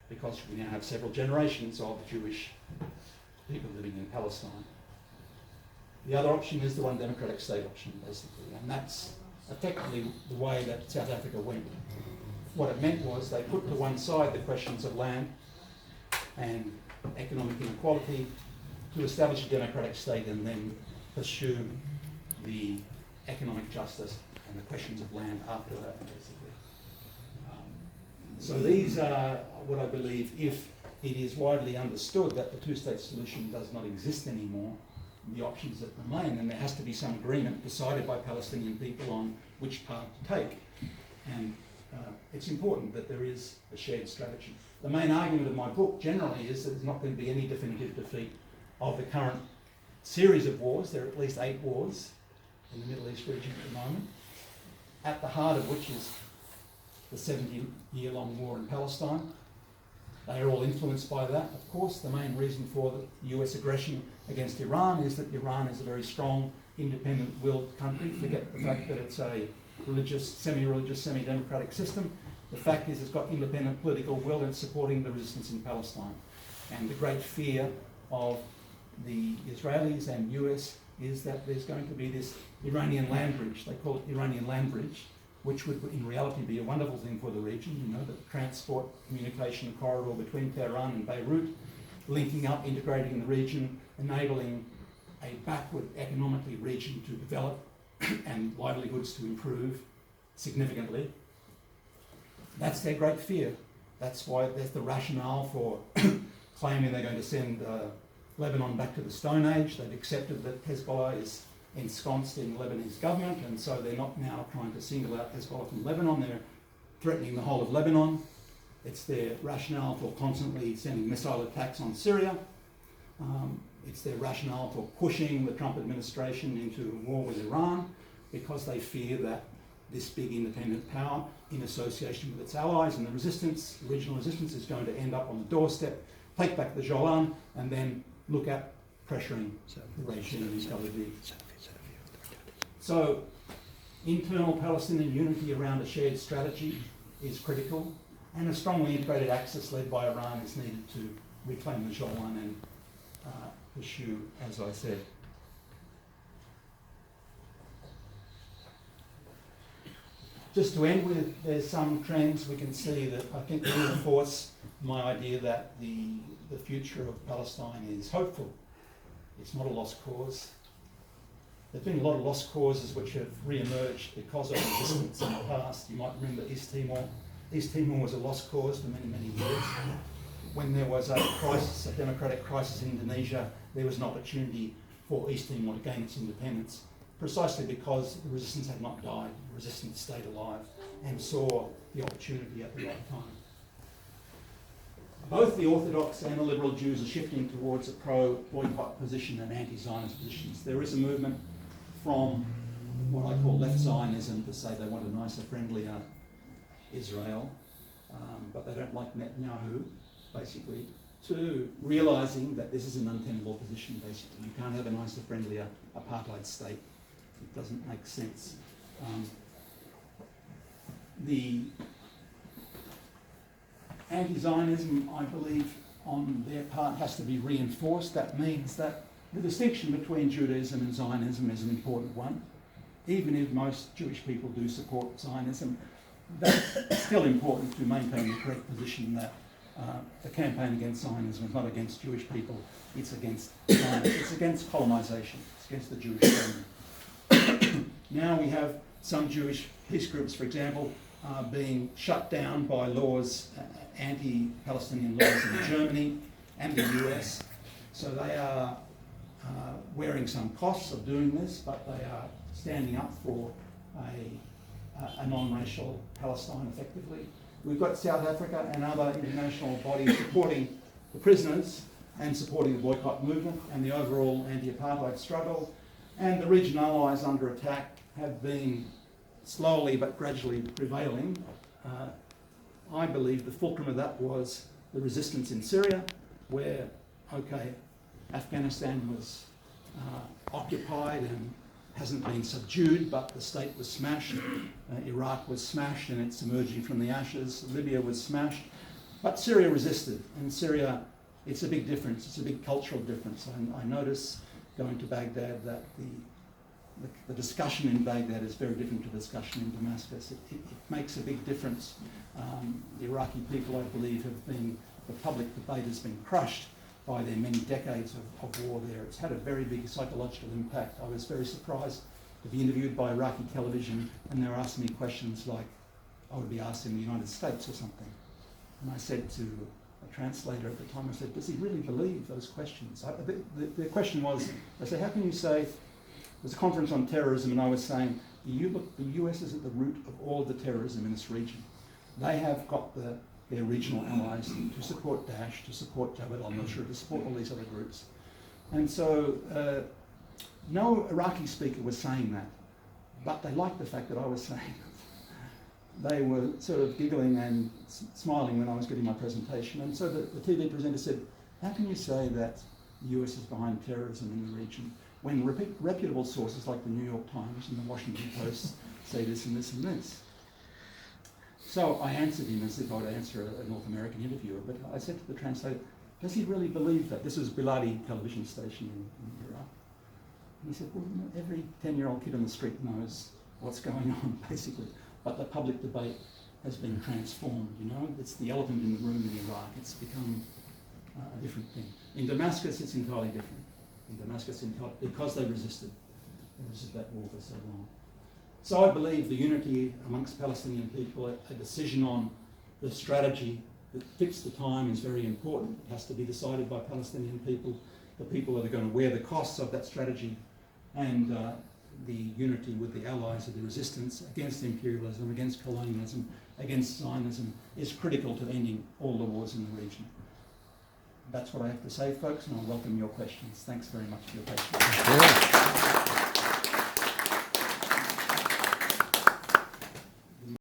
because we now have several generations of Jewish people living in Palestine. The other option is the one democratic state option, basically, and that's effectively the way that South Africa went. What it meant was they put to one side the questions of land and economic inequality to establish a democratic state and then pursue the economic justice and the questions of land after that, basically. So these are what I believe, if it is widely understood that the two-state solution does not exist anymore, the options that remain, and there has to be some agreement decided by Palestinian people on which path to take. And it's important that there is a shared strategy. The main argument of my book generally is that there's not going to be any definitive defeat of the current series of wars. There are at least 8 wars in the Middle East region at the moment, at the heart of which is the 70-year-long war in Palestine. They are all influenced by that, of course. The main reason for the US aggression against Iran is that Iran is a very strong, independent-willed country. Forget the fact that it's a religious, semi-religious, semi-democratic system. The fact is it's got independent political will and supporting the resistance in Palestine. And the great fear of the Israelis and US is that there's going to be this Iranian land bridge. They call it Iranian land bridge, which would in reality be a wonderful thing for the region, you know, the transport communication corridor between Tehran and Beirut, linking up, integrating the region, enabling a backward economically region to develop and livelihoods to improve significantly. That's their great fear. That's why there's the rationale for claiming they're going to send Lebanon back to the Stone Age. They've accepted that Hezbollah is ensconced in the Lebanese government, and so they're not now trying to single out Hezbollah from Lebanon. They're threatening the whole of Lebanon. It's their rationale for constantly sending missile attacks on Syria. It's their rationale for pushing the Trump administration into war with Iran, because they fear that this big independent power, in association with its allies and the resistance, the regional resistance, is going to end up on the doorstep, take back the Golan, and then look at pressuring the regime in Tel Aviv. So, internal Palestinian unity around a shared strategy is critical, and a strongly integrated axis led by Iran is needed to reclaim the Golan and pursue, as I said. Just to end with, there's some trends we can see that I think reinforce my idea that the future of Palestine is hopeful. It's not a lost cause. There's been a lot of lost causes which have re-emerged because of resistance in the past. You might remember East Timor. East Timor was a lost cause for many, many years. When there was a crisis, a democratic crisis in Indonesia, there was an opportunity for East Timor to gain its independence, precisely because the resistance had not died. The resistance stayed alive and saw the opportunity at the right time. Both the Orthodox and the liberal Jews are shifting towards a pro-boycott position and anti-Zionist positions. There is a movement from what I call left Zionism to say they want a nicer, friendlier Israel, but they don't like Netanyahu, basically, to realising that this is an untenable position, basically. You can't have a nicer, friendlier apartheid state. It doesn't make sense. The anti-Zionism, I believe, on their part has to be reinforced. That means that the distinction between Judaism and Zionism is an important one. Even if most Jewish people do support Zionism, that's still important to maintain the correct position that the campaign against Zionism is not against Jewish people, it's against Zionism. It's against colonisation, it's against the Jewish family. Now we have some Jewish peace groups, for example, being shut down by laws, anti-Palestinian laws in Germany and the US. So they are wearing some costs of doing this, but they are standing up for a non-racial Palestine effectively. We've got South Africa and other international bodies supporting the prisoners and supporting the boycott movement and the overall anti-apartheid struggle. And the regional allies under attack have been slowly but gradually prevailing. I believe the fulcrum of that was the resistance in Syria, where, okay, Afghanistan was occupied and hasn't been subdued, but the state was smashed. Iraq was smashed and it's emerging from the ashes. Libya was smashed. But Syria resisted, and Syria, it's a big difference. It's a big cultural difference. I notice going to Baghdad that the discussion in Baghdad is very different to the discussion in Damascus. It makes a big difference. The Iraqi people, I believe, the public debate has been crushed by their many decades of war there. It's had a very big psychological impact. I was very surprised to be interviewed by Iraqi television, and they were asking me questions like I would be asked in the United States or something. And I said to a translator at the time, I said, does he really believe those questions? The question was, I said, how can you say, there's a conference on terrorism, and I was saying, the US is at the root of all of the terrorism in this region. They have got their regional allies to support Daesh, to support Jabhat al-Nusra, to support all these other groups. And so no Iraqi speaker was saying that, but they liked the fact that I was saying it. They were sort of giggling and smiling when I was giving my presentation. And so the TV presenter said, how can you say that the US is behind terrorism in the region when reputable sources like the New York Times and the Washington Post say this and this and this? So I answered him as if I would answer a North American interviewer, but I said to the translator, does he really believe that? This was Biladi television station in Iraq. And he said, well, every 10-year-old kid on the street knows what's going on, basically. But the public debate has been transformed, you know? It's the elephant in the room in Iraq. It's become a different thing. In Damascus, it's entirely different. In Damascus, because they resisted that war for so long. So I believe the unity amongst Palestinian people, a decision on the strategy that fits the time is very important. It has to be decided by Palestinian people, the people that are going to wear the costs of that strategy, and the unity with the allies of the resistance against imperialism, against colonialism, against Zionism is critical to ending all the wars in the region. That's what I have to say, folks, and I'll welcome your questions. Thanks very much for your patience.